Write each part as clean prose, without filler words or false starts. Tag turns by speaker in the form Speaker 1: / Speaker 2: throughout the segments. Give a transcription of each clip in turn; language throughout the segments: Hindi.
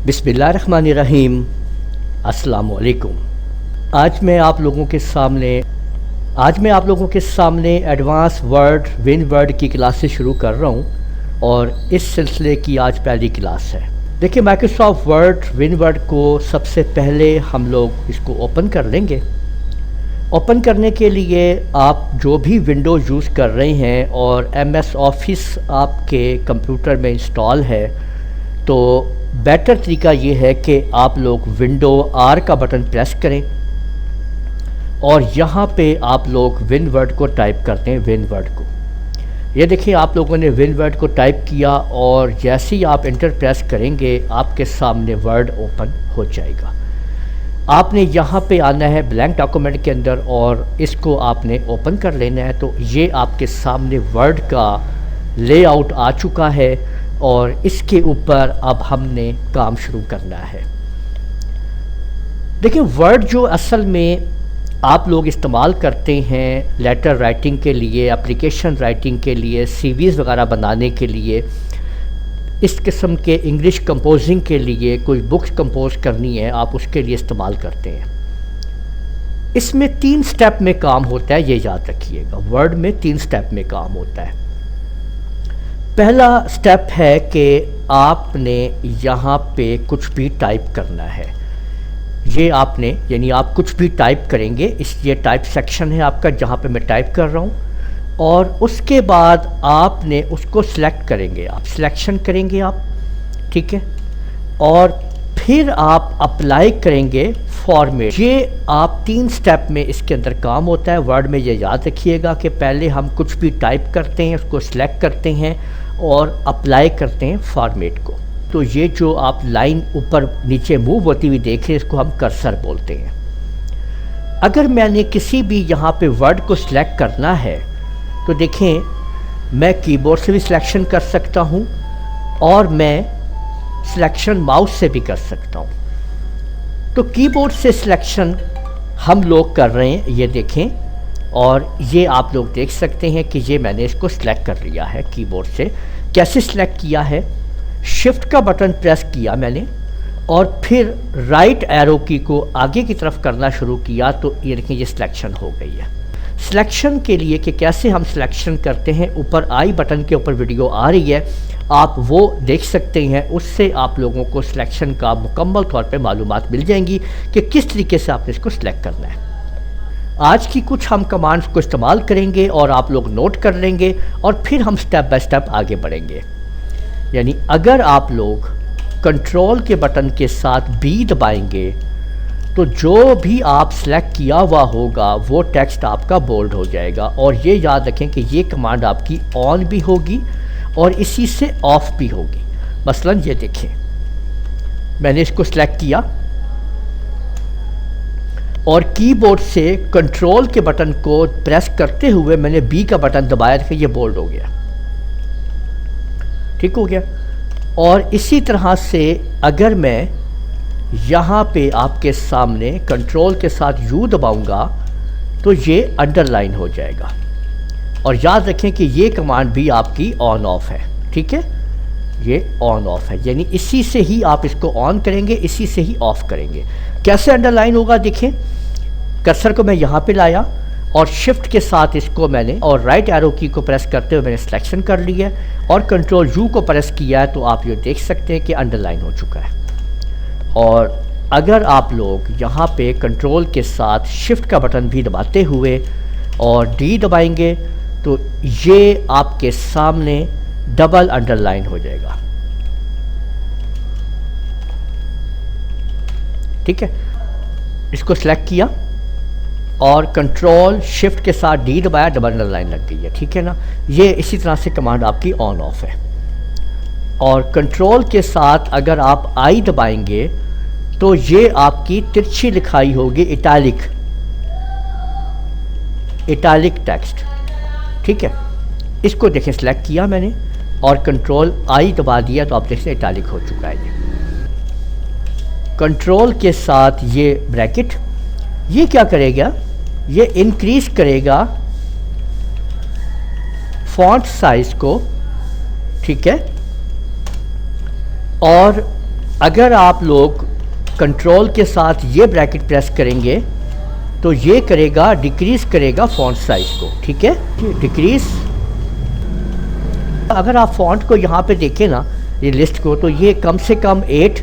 Speaker 1: बिस्मिल्लाहिर्रहमानिर्रहीम। अस्सलाम वालेकुम। आज मैं आप लोगों के सामने एडवांस वर्ड विन वर्ड की क्लासेस शुरू कर रहा हूँ और इस सिलसिले की आज पहली क्लास है। देखिए, माइक्रोसॉफ्ट वर्ड विन वर्ड को सबसे पहले हम लोग इसको ओपन कर लेंगे। ओपन करने के लिए आप जो भी विंडो यूज़ कर रहे हैं और MS ऑफिस आपके कंप्यूटर में इंस्टॉल है, तो बेटर तरीका ये है कि आप लोग विंडो R का बटन प्रेस करें और यहाँ पे आप लोग विन वर्ड को टाइप करते हैं। विन वर्ड को ये देखिए, आप लोगों ने विन वर्ड को टाइप किया और जैसे ही आप इंटर प्रेस करेंगे आपके सामने वर्ड ओपन हो जाएगा। आपने यहाँ पे आना है ब्लैंक डॉक्यूमेंट के अंदर और इसको आपने ओपन कर लेना है। तो ये आपके सामने वर्ड का लेआउट आ चुका है और इसके ऊपर अब हमने काम शुरू करना है। देखिए, वर्ड जो असल में आप लोग इस्तेमाल करते हैं लेटर राइटिंग के लिए, एप्लीकेशन राइटिंग के लिए, CVs वगैरह बनाने के लिए, इस किस्म के इंग्लिश कंपोजिंग के लिए, कोई बुक्स कंपोज करनी है आप उसके लिए इस्तेमाल करते हैं। इसमें 3 स्टेप में काम होता है, ये याद रखिएगा। वर्ड में 3 स्टेप में काम होता है। पहला स्टेप है कि आपने यहाँ पे कुछ भी टाइप करना है। ये आपने यानी आप कुछ भी टाइप करेंगे, ये टाइप सेक्शन है आपका जहाँ पे मैं टाइप कर रहा हूँ, और उसके बाद आपने उसको सिलेक्ट करेंगे। आप सिलेक्शन करेंगे आप, ठीक है, और फिर आप अप्लाई करेंगे फॉर्मेट। ये आप 3 स्टेप में इसके अंदर काम होता है। वर्ड में ये याद रखिएगा कि पहले हम कुछ भी टाइप करते हैं, उसको सिलेक्ट करते हैं और अप्लाई करते हैं फॉर्मेट को। तो ये जो आप लाइन ऊपर नीचे मूव होती हुई देख रहे हैं, इसको हम कर्सर बोलते हैं। अगर मैंने किसी भी यहाँ पे वर्ड को सिलेक्ट करना है तो देखें, मैं कीबोर्ड से भी सिलेक्शन कर सकता हूँ और मैं सिलेक्शन माउस से भी कर सकता हूँ। तो कीबोर्ड से सिलेक्शन हम लोग कर रहे हैं, ये देखें, और ये आप लोग देख सकते हैं कि ये मैंने इसको सिलेक्ट कर लिया है कीबोर्ड से। कैसे सिलेक्ट किया है? शिफ्ट का बटन प्रेस किया मैंने और फिर राइट एरो की को आगे की तरफ करना शुरू किया, तो ये देखें ये सिलेक्शन हो गई है। सिलेक्शन के लिए कि कैसे हम सिलेक्शन करते हैं, ऊपर आई बटन के ऊपर वीडियो आ रही है, आप वो देख सकते हैं। उससे आप लोगों को सिलेक्शन का मुकम्मल तौर पे मालूमात मिल जाएंगी कि किस तरीके से आपने इसको सिलेक्ट करना है। आज की कुछ हम कमांड्स को इस्तेमाल करेंगे और आप लोग नोट कर लेंगे और फिर हम स्टेप बाय स्टेप आगे बढ़ेंगे। यानी अगर आप लोग कंट्रोल के बटन के साथ B दबाएंगे तो जो भी आप सेलेक्ट किया हुआ होगा वो टेक्स्ट आपका बोल्ड हो जाएगा। और ये याद रखें कि ये कमांड आपकी ऑन भी होगी और इसी से ऑफ भी होगी। मसलन ये देखें, मैंने इसको सिलेक्ट किया और कीबोर्ड से कंट्रोल के बटन को प्रेस करते हुए मैंने B का बटन दबाया, देखिए ये बोल्ड हो गया, ठीक हो गया। और इसी तरह से अगर मैं यहाँ पे आपके सामने कंट्रोल के साथ U दबाऊंगा तो ये अंडरलाइन हो जाएगा। और याद रखें कि ये कमांड भी आपकी ऑन ऑफ है, ठीक है, ये ऑन ऑफ है, यानी इसी से ही आप इसको ऑन करेंगे, इसी से ही ऑफ करेंगे। कैसे अंडरलाइन होगा? देखें, कर्सर को मैं यहाँ पे लाया और शिफ्ट के साथ इसको मैंने और राइट एरो की को प्रेस करते हुए मैंने सिलेक्शन कर लिया और कंट्रोल U को प्रेस किया है, तो आप ये देख सकते हैं कि अंडरलाइन हो चुका है। और अगर आप लोग यहाँ पे कंट्रोल के साथ शिफ्ट का बटन भी दबाते हुए और D दबाएंगे तो ये आपके सामने डबल अंडरलाइन हो जाएगा, ठीक है। इसको सिलेक्ट किया और कंट्रोल शिफ्ट के साथ D दबाया, डबल अंडरलाइन लग गई है, ठीक है ना। ये इसी तरह से कमांड आपकी ऑन ऑफ है। और कंट्रोल के साथ अगर आप I दबाएंगे तो ये आपकी तिरछी लिखाई होगी, इटैलिक टेक्स्ट, ठीक है। इसको देखें, सिलेक्ट किया मैंने और कंट्रोल I दबा दिया तो आप देख सकते हैं इटैलिक हो चुका है। ये कंट्रोल के साथ ये ब्रैकेट, ये क्या करेगा? ये इंक्रीज करेगा फॉन्ट साइज को, ठीक है, और अगर आप लोग कंट्रोल के साथ ये ब्रैकेट प्रेस करेंगे तो ये करेगा, डिक्रीज़ करेगा फ़ॉन्ट साइज़ को, ठीक है, डिक्रीज़। अगर आप फ़ॉन्ट को यहाँ पे देखें ना, ये लिस्ट को, तो ये कम से कम 8,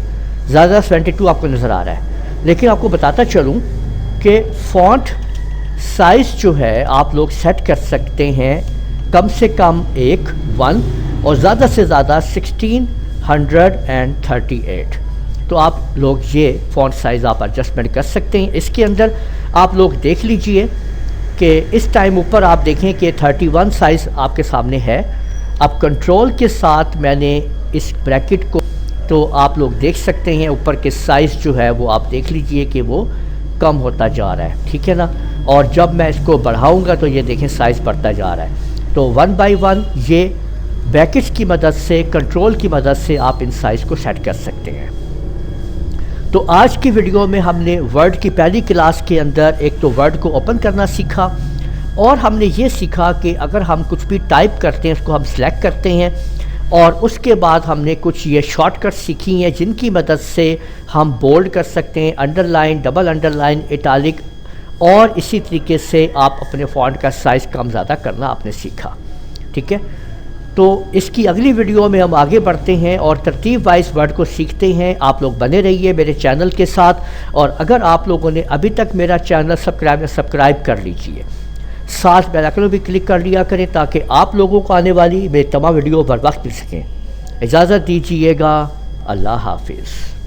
Speaker 1: ज़्यादा 72 आपको नज़र आ रहा है। लेकिन आपको बताता चलूँ कि फ़ॉन्ट साइज़ जो है आप लोग सेट कर सकते हैं कम से कम 1 और ज़्यादा से ज़्यादा 1638। तो आप लोग ये फ़ॉन्ट साइज़ आप एडजस्टमेंट कर सकते हैं। इसके अंदर आप लोग देख लीजिए कि इस टाइम ऊपर आप देखें कि 31 साइज़ आपके सामने है। अब कंट्रोल के साथ मैंने इस ब्रैकेट को, तो आप लोग देख सकते हैं ऊपर के साइज़ जो है वो आप देख लीजिए कि वो कम होता जा रहा है, ठीक है ना। और जब मैं इसको बढ़ाऊंगा तो ये देखें साइज़ बढ़ता जा रहा है। तो 1 बाय 1 ये ब्रैकेट्स की मदद से, कंट्रोल की मदद से आप इन साइज़ को सेट कर सकते हैं। तो आज की वीडियो में हमने वर्ड की पहली क्लास के अंदर एक तो वर्ड को ओपन करना सीखा, और हमने ये सीखा कि अगर हम कुछ भी टाइप करते हैं उसको हम सिलेक्ट करते हैं, और उसके बाद हमने कुछ ये शॉर्टकट सीखी हैं जिनकी मदद से हम बोल्ड कर सकते हैं, अंडरलाइन, डबल अंडरलाइन, इटालिक, और इसी तरीके से आप अपने फ़ॉन्ट का साइज़ कम ज़्यादा करना आपने सीखा, ठीक है। तो इसकी अगली वीडियो में हम आगे बढ़ते हैं और तरतीब वाइज वर्ड को सीखते हैं। आप लोग बने रहिए मेरे चैनल के साथ, और अगर आप लोगों ने अभी तक मेरा चैनल सब्सक्राइब कर लीजिए, साथ बेल आइकन भी क्लिक कर लिया करें ताकि आप लोगों को आने वाली मेरी तमाम वीडियो बर वक्त मिल सकें। इजाज़त दीजिएगा, अल्लाह हाफिज़।